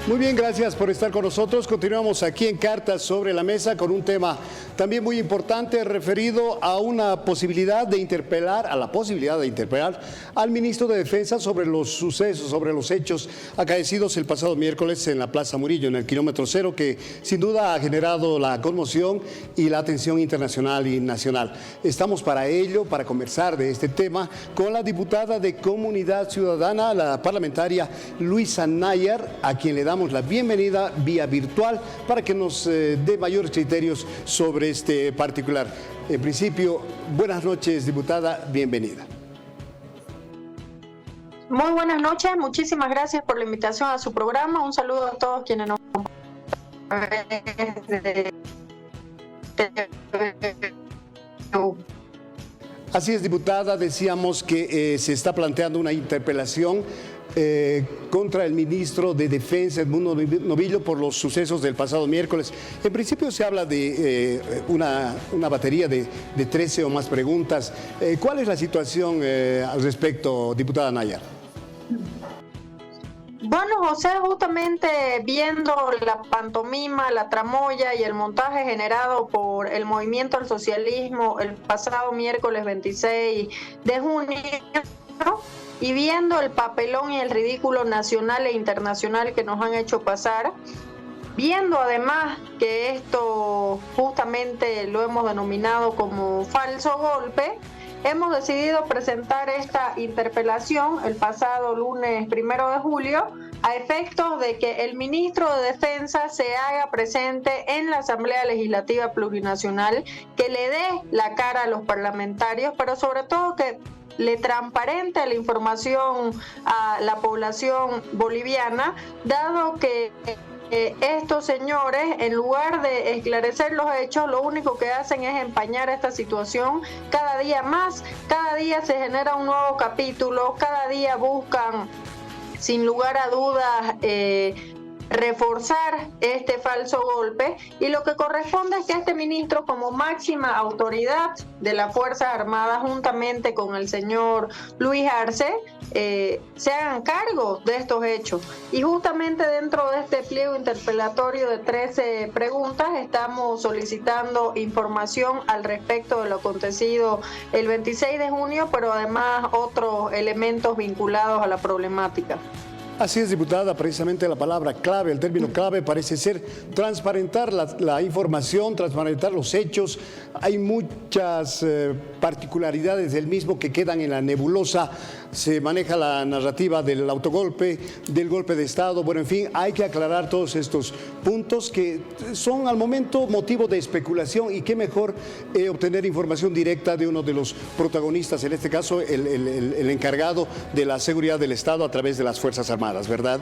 Muy bien, gracias por estar con nosotros. Continuamos aquí en Cartas sobre la Mesa con un tema también muy importante referido a la posibilidad de interpelar al ministro de Defensa sobre los sucesos, sobre los hechos acaecidos el pasado miércoles en la Plaza Murillo, en el kilómetro cero, que sin duda ha generado la conmoción y la atención internacional y nacional. Estamos para ello, para conversar de este tema, con la diputada de Comunidad Ciudadana, la parlamentaria Luisa Nayar, a quien le damos la bienvenida vía virtual para que nos dé mayores criterios sobre este particular. En principio, buenas noches, diputada, bienvenida. Muy buenas noches, muchísimas gracias por la invitación a su programa. Un saludo a todos quienes nos Así es, diputada, decíamos que se está planteando una interpelación contra el ministro de Defensa, Edmundo Novillo, por los sucesos del pasado miércoles. En principio se habla de una batería de 13 o más preguntas. ¿Cuál es la situación al respecto, diputada Nayar? Bueno, José, justamente viendo la pantomima, la tramoya y el montaje generado por el movimiento al socialismo el pasado miércoles 26 de junio, y viendo el papelón y el ridículo nacional e internacional que nos han hecho pasar, viendo además que esto justamente lo hemos denominado como falso golpe, hemos decidido presentar esta interpelación el pasado lunes 1 de julio a efectos de que el ministro de Defensa se haga presente en la Asamblea Legislativa Plurinacional, que le dé la cara a los parlamentarios, pero sobre todo que le transparente la información a la población boliviana, dado que estos señores, en lugar de esclarecer los hechos, lo único que hacen es empañar esta situación cada día más. Cada día se genera un nuevo capítulo, cada día buscan, sin lugar a dudas, reforzar este falso golpe, y lo que corresponde es que este ministro, como máxima autoridad de las Fuerzas Armadas, juntamente con el señor Luis Arce, se hagan cargo de estos hechos. Y justamente dentro de este pliego interpelatorio de 13 preguntas estamos solicitando información al respecto de lo acontecido el 26 de junio, pero además otros elementos vinculados a la problemática. Así es, diputada, precisamente la palabra clave, el término clave parece ser transparentar la información, transparentar los hechos. Hay muchas particularidades del mismo que quedan en la nebulosa. Se maneja la narrativa del autogolpe, del golpe de Estado. Bueno, en fin, hay que aclarar todos estos puntos que son al momento motivo de especulación, y qué mejor obtener información directa de uno de los protagonistas, en este caso el encargado de la seguridad del Estado a través de las Fuerzas Armadas, ¿verdad?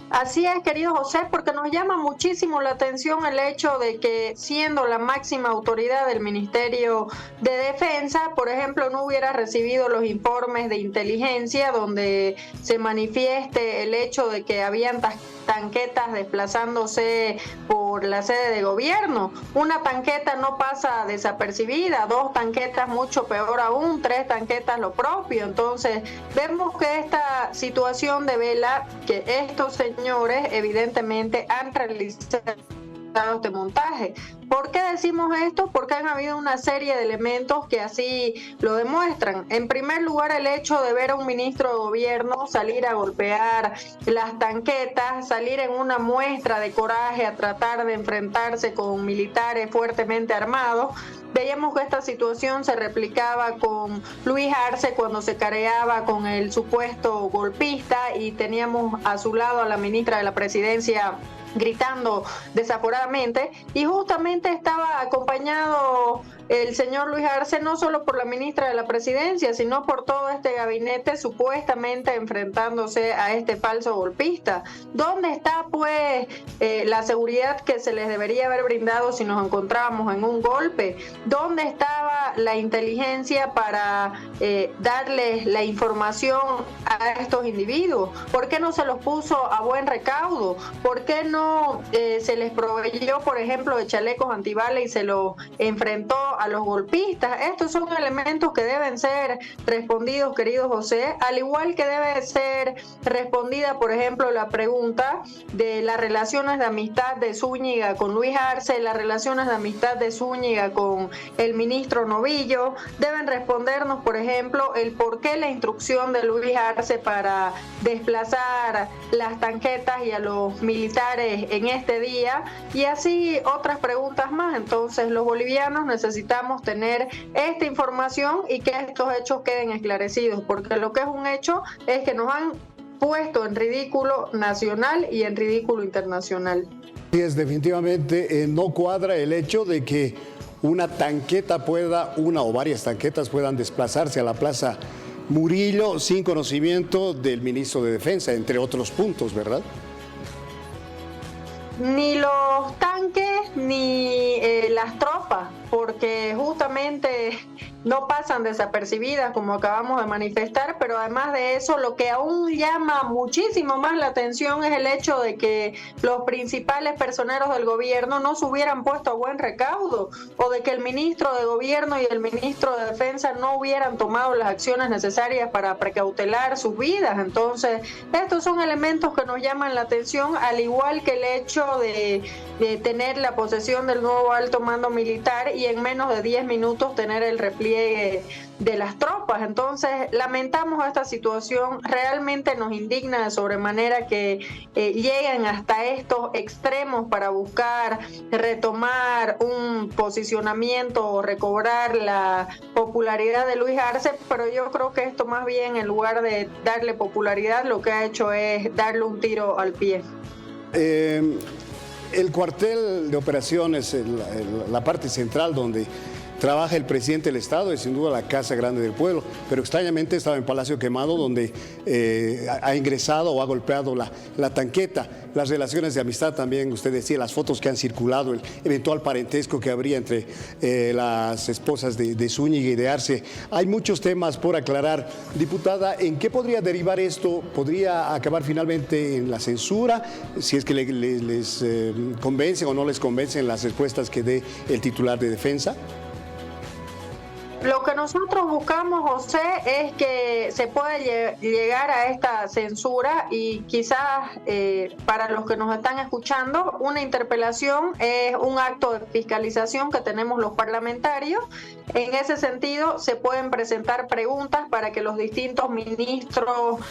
Así es, querido José, porque nos llama muchísimo la atención el hecho de que, siendo la máxima autoridad del Ministerio de Defensa, por ejemplo, no hubiera recibido los informes de inteligencia donde se manifieste el hecho de que habían tanquetas desplazándose por la sede de gobierno. Una tanqueta no pasa desapercibida, 2 tanquetas mucho peor aún, 3 tanquetas lo propio. Entonces vemos que esta situación devela que estos señores evidentemente han realizado este montaje. ¿Por qué decimos esto? Porque han habido una serie de elementos que así lo demuestran. En primer lugar, el hecho de ver a un ministro de gobierno salir a golpear las tanquetas, salir en una muestra de coraje a tratar de enfrentarse con militares fuertemente armados. Veíamos que esta situación se replicaba con Luis Arce cuando se careaba con el supuesto golpista, y teníamos a su lado a la ministra de la Presidencia gritando desaforadamente, y justamente estaba acompañado el señor Luis Arce no solo por la ministra de la Presidencia, sino por todo este gabinete supuestamente enfrentándose a este falso golpista. ¿Dónde está pues la seguridad que se les debería haber brindado si nos encontrábamos en un golpe? ¿dónde estaba la inteligencia para darles la información a estos individuos? ¿Por qué no se los puso a buen recaudo? ¿Por qué no se les proveyó, por ejemplo, de chalecos antibalas y se los enfrentó a los golpistas? Estos son elementos que deben ser respondidos, querido José, al igual que debe ser respondida, por ejemplo, la pregunta de las relaciones de amistad de Zúñiga con Luis Arce, las relaciones de amistad de Zúñiga con el ministro Novillo. Deben respondernos, por ejemplo, el por qué la instrucción de Luis Arce para desplazar las tanquetas y a los militares en este día, y así otras preguntas más. Entonces, los bolivianos necesitamos tener esta información y que estos hechos queden esclarecidos, porque lo que es un hecho es que nos han puesto en ridículo nacional y en ridículo internacional. Sí, es definitivamente no cuadra el hecho de que una o varias tanquetas puedan desplazarse a la Plaza Murillo sin conocimiento del ministro de Defensa, entre otros puntos, ¿verdad? Ni los tanques ni las tropas, porque justamente no pasan desapercibidas, como acabamos de manifestar, pero además de eso, lo que aún llama muchísimo más la atención es el hecho de que los principales personeros del gobierno no se hubieran puesto a buen recaudo, o de que el ministro de Gobierno y el ministro de Defensa no hubieran tomado las acciones necesarias para precautelar sus vidas. Entonces, estos son elementos que nos llaman la atención, al igual que el hecho de tener la posesión del nuevo alto mando militar y en menos de 10 minutos tener el repliegue de las tropas. Entonces, lamentamos esta situación, realmente nos indigna de sobremanera que lleguen hasta estos extremos para buscar retomar un posicionamiento o recobrar la popularidad de Luis Arce, pero yo creo que esto más bien, en lugar de darle popularidad, lo que ha hecho es darle un tiro al pie. El cuartel de operaciones, la parte central donde trabaja el presidente del Estado, es sin duda la Casa Grande del Pueblo, pero extrañamente estaba en Palacio Quemado, donde ha ingresado o ha golpeado la tanqueta. Las relaciones de amistad también, usted decía, las fotos que han circulado, el eventual parentesco que habría entre las esposas de Zúñiga y de Arce. Hay muchos temas por aclarar. Diputada, ¿en qué podría derivar esto? ¿Podría acabar finalmente en la censura? Si es que les convencen o no les convencen las respuestas que dé el titular de Defensa. Lo que nosotros buscamos, José, es que se pueda llegar a esta censura y quizás para los que nos están escuchando, una interpelación es un acto de fiscalización que tenemos los parlamentarios. En ese sentido, se pueden presentar preguntas para que los distintos ministros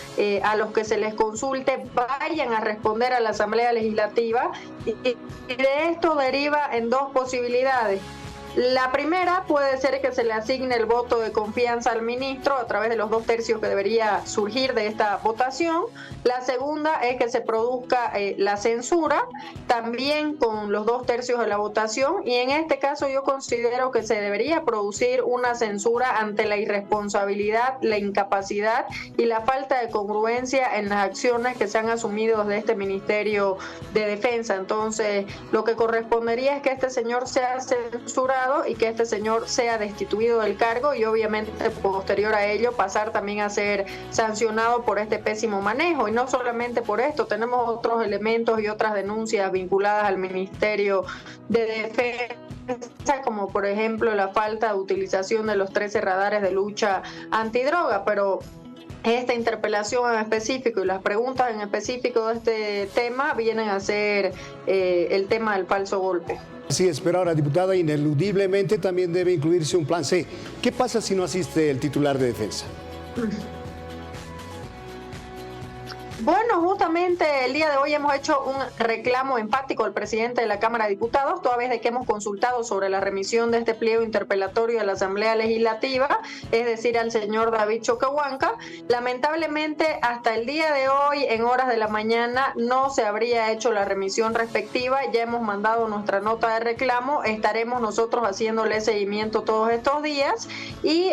a los que se les consulte vayan a responder a la Asamblea Legislativa, y de esto deriva en dos posibilidades. La primera puede ser que se le asigne el voto de confianza al ministro a través de los 2/3 que debería surgir de esta votación. La segunda es que se produzca la censura, también con los 2/3 de la votación, y en este caso yo considero que se debería producir una censura ante la irresponsabilidad, la incapacidad y la falta de congruencia en las acciones que se han asumido desde este Ministerio de Defensa. Entonces, lo que correspondería es que este señor sea censurado y que este señor sea destituido del cargo, y obviamente posterior a ello pasar también a ser sancionado por este pésimo manejo. Y no solamente por esto, tenemos otros elementos y otras denuncias vinculadas al Ministerio de Defensa, como por ejemplo la falta de utilización de los 13 radares de lucha antidroga, pero esta interpelación en específico y las preguntas en específico de este tema vienen a ser el tema del falso golpe. Sí, pero ahora, diputada, ineludiblemente también debe incluirse un plan C. ¿Qué pasa si no asiste el titular de Defensa? Bueno, justamente el día de hoy hemos hecho un reclamo empático al presidente de la Cámara de Diputados, toda vez de que hemos consultado sobre la remisión de este pliego interpelatorio de la Asamblea Legislativa, es decir, al señor David Choquehuanca. Lamentablemente, hasta el día de hoy, en horas de la mañana, no se habría hecho la remisión respectiva. Ya hemos mandado nuestra nota de reclamo, estaremos nosotros haciéndole seguimiento todos estos días y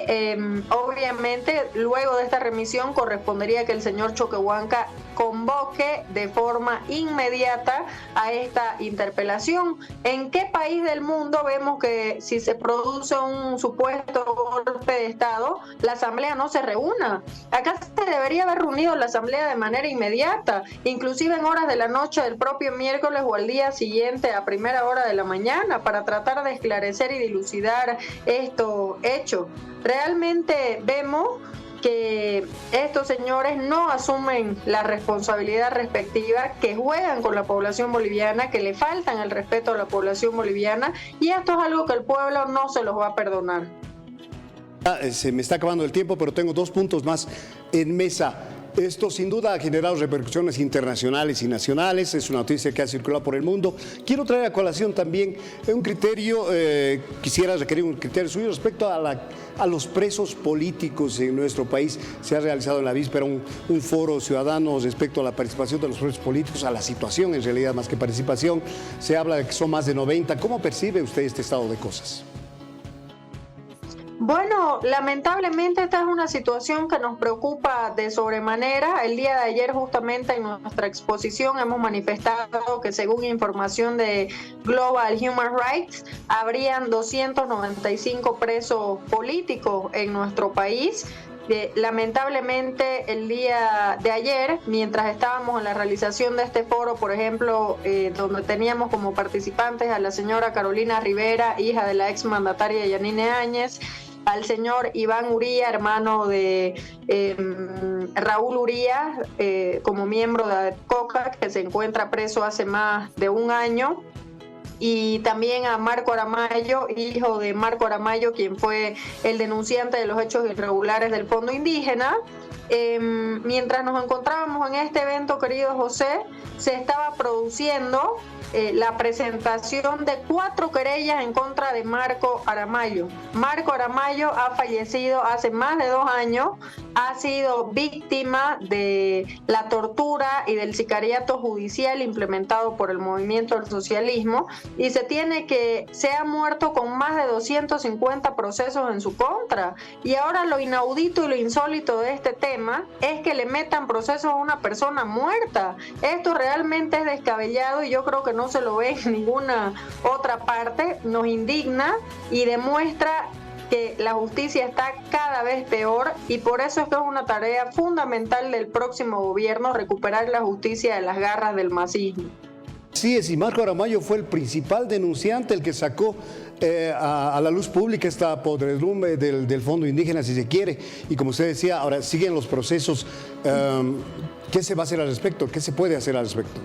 obviamente luego de esta remisión correspondería que el señor Choquehuanca convoque de forma inmediata a esta interpelación. ¿En qué país del mundo vemos que si se produce un supuesto golpe de Estado, la Asamblea no se reúna? Acá se debería haber reunido la Asamblea de manera inmediata, inclusive en horas de la noche del propio miércoles o al día siguiente a primera hora de la mañana, para tratar de esclarecer y dilucidar estos hechos. Realmente vemos que estos señores no asumen la responsabilidad respectiva, que juegan con la población boliviana, que le faltan el respeto a la población boliviana, y esto es algo que el pueblo no se los va a perdonar. Se me está acabando el tiempo, pero tengo 2 puntos más en mesa. Esto sin duda ha generado repercusiones internacionales y nacionales, es una noticia que ha circulado por el mundo. Quiero traer a colación también un criterio, quisiera requerir un criterio suyo respecto a los presos políticos en nuestro país. Se ha realizado en la víspera un foro ciudadano respecto a la participación de los presos políticos, a la situación en realidad más que participación. Se habla de que son más de 90. ¿Cómo percibe usted este estado de cosas? Bueno, lamentablemente esta es una situación que nos preocupa de sobremanera. El día de ayer justamente en nuestra exposición hemos manifestado que según información de Global Human Rights, habrían 295 presos políticos en nuestro país. Lamentablemente el día de ayer, mientras estábamos en la realización de este foro, por ejemplo, donde teníamos como participantes a la señora Carolina Rivera, hija de la exmandataria Yanine Áñez, al señor Iván Uría, hermano de Raúl Uría, como miembro de ADEPCOCA, que se encuentra preso hace más de un año, y también a Marco Aramayo, hijo de Marco Aramayo, quien fue el denunciante de los hechos irregulares del Fondo Indígena. Mientras nos encontrábamos en este evento, querido José, se estaba produciendo la presentación de 4 querellas en contra de Marco Aramayo. Marco Aramayo ha fallecido hace más de 2 años, ha sido víctima de la tortura y del sicariato judicial implementado por el movimiento del socialismo, y se ha muerto con más de 250 procesos en su contra. Y ahora lo inaudito y lo insólito de este tema es que le metan procesos a una persona muerta. Esto realmente es descabellado y yo creo que no se lo ve en ninguna otra parte. Nos indigna y demuestra que la justicia está cada vez peor, y por eso es que es una tarea fundamental del próximo gobierno recuperar la justicia de las garras del masismo. Sí, y Marco Aramayo fue el principal denunciante, el que sacó a la luz pública esta podredumbre del Fondo Indígena, si se quiere. Y como usted decía, ahora siguen los procesos. ¿Qué se va a hacer al respecto? ¿Qué se puede hacer al respecto?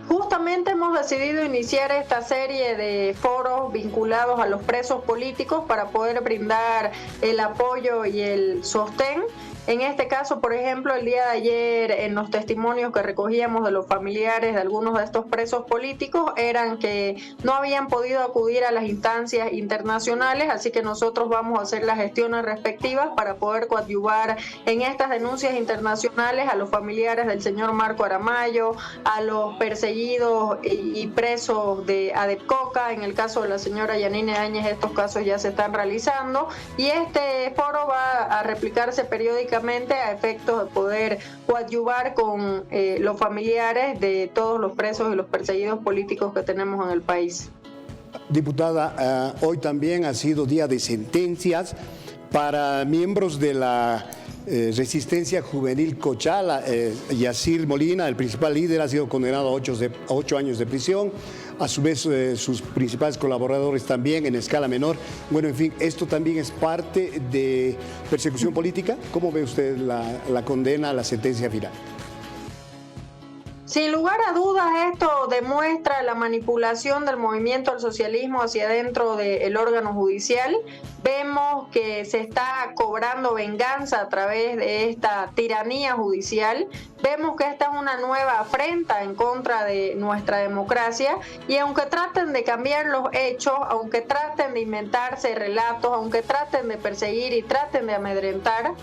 Justamente hemos decidido iniciar esta serie de foros vinculados a los presos políticos para poder brindar el apoyo y el sostén. En este caso, por ejemplo, el día de ayer, en los testimonios que recogíamos de los familiares de algunos de estos presos políticos, eran que no habían podido acudir a las instancias internacionales, así que nosotros vamos a hacer las gestiones respectivas para poder coadyuvar en estas denuncias internacionales a los familiares del señor Marco Aramayo, a los perseguidos y presos de ADEPCOCA. En el caso de la señora Yanine Áñez, estos casos ya se están realizando, y este foro va a replicarse periódicamente a efectos de poder coadyuvar con los familiares de todos los presos y los perseguidos políticos que tenemos en el país. Diputada, hoy también ha sido día de sentencias para miembros de la Resistencia Juvenil Cochala. Yacir Molina, el principal líder, ha sido condenado a 8 años de prisión. A su vez, sus principales colaboradores también en escala menor. Bueno, en fin, esto también es parte de persecución política. ¿Cómo ve usted la condena, la sentencia final? Sin lugar a dudas, esto demuestra la manipulación del movimiento al socialismo hacia dentro del órgano judicial. Vemos que se está cobrando venganza a través de esta tiranía judicial. Vemos que esta es una nueva afrenta en contra de nuestra democracia, y aunque traten de cambiar los hechos, aunque traten de inventarse relatos, aunque traten de perseguir y traten de amedrentar,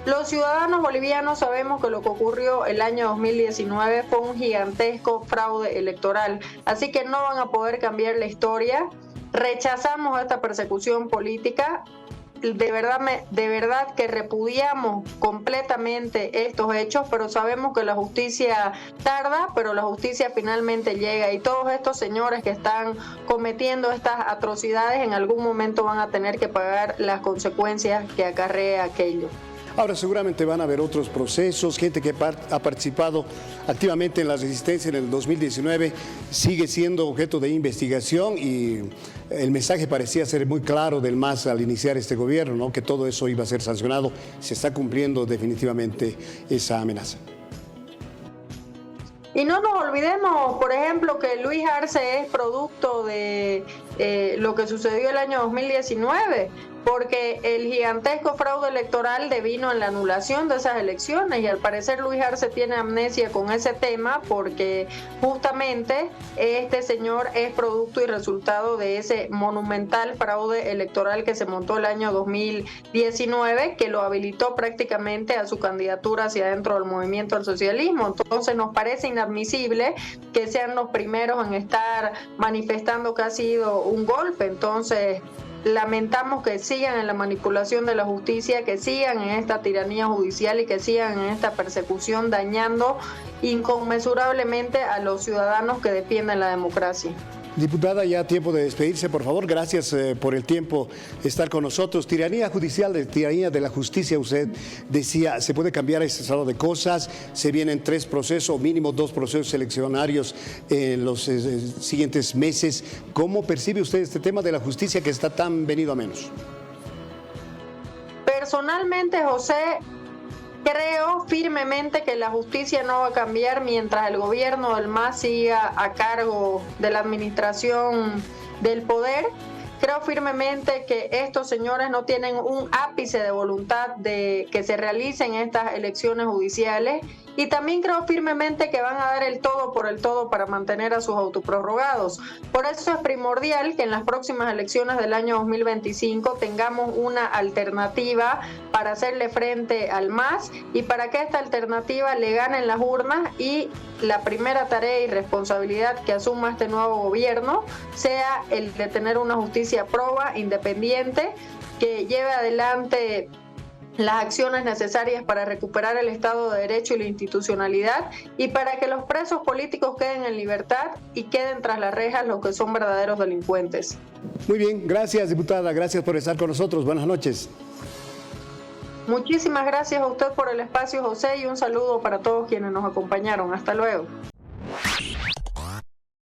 los ciudadanos bolivianos sabemos que lo que ocurrió el año 2019 fue un gigantesco fraude electoral, así que no van a poder cambiar la historia. Rechazamos esta persecución política. de verdad que repudiamos completamente estos hechos, pero sabemos que la justicia tarda, pero la justicia finalmente llega, y todos estos señores que están cometiendo estas atrocidades en algún momento van a tener que pagar las consecuencias que acarrea aquello. Ahora seguramente van a haber otros procesos, gente que ha participado activamente en la resistencia en el 2019 sigue siendo objeto de investigación, y el mensaje parecía ser muy claro del MAS al iniciar este gobierno, ¿no? Que todo eso iba a ser sancionado. Se está cumpliendo definitivamente esa amenaza. Y no nos olvidemos, por ejemplo, que Luis Arce es producto de lo que sucedió el año 2019, porque el gigantesco fraude electoral devino en la anulación de esas elecciones, y al parecer Luis Arce tiene amnesia con ese tema, porque justamente este señor es producto y resultado de ese monumental fraude electoral que se montó el año 2019, que lo habilitó prácticamente a su candidatura hacia dentro del movimiento al socialismo. Entonces nos parece inadmisible que sean los primeros en estar manifestando que ha sido un golpe. Entonces lamentamos que sigan en la manipulación de la justicia, que sigan en esta tiranía judicial y que sigan en esta persecución, dañando inconmensurablemente a los ciudadanos que defienden la democracia. Diputada, ya tiempo de despedirse, por favor. Gracias por el tiempo de estar con nosotros. Tiranía judicial, tiranía de la justicia, usted decía, ¿se puede cambiar ese estado de cosas? Se vienen 3 procesos, mínimo 2 procesos eleccionarios en los siguientes meses. ¿Cómo percibe usted este tema de la justicia que está tan venido a menos? Personalmente, José, creo firmemente que la justicia no va a cambiar mientras el gobierno del MAS siga a cargo de la administración del poder. Creo firmemente que estos señores no tienen un ápice de voluntad de que se realicen estas elecciones judiciales, y también creo firmemente que van a dar el todo por el todo para mantener a sus autoprorrogados. Por eso es primordial que en las próximas elecciones del año 2025 tengamos una alternativa para hacerle frente al MAS, y para que esta alternativa le gane en las urnas, y la primera tarea y responsabilidad que asuma este nuevo gobierno sea el de tener una justicia proba, independiente, que lleve adelante las acciones necesarias para recuperar el Estado de Derecho y la institucionalidad, y para que los presos políticos queden en libertad y queden tras las rejas los que son verdaderos delincuentes. Muy bien, gracias, diputada, gracias por estar con nosotros. Buenas noches. Muchísimas gracias a usted por el espacio, José, y un saludo para todos quienes nos acompañaron. Hasta luego.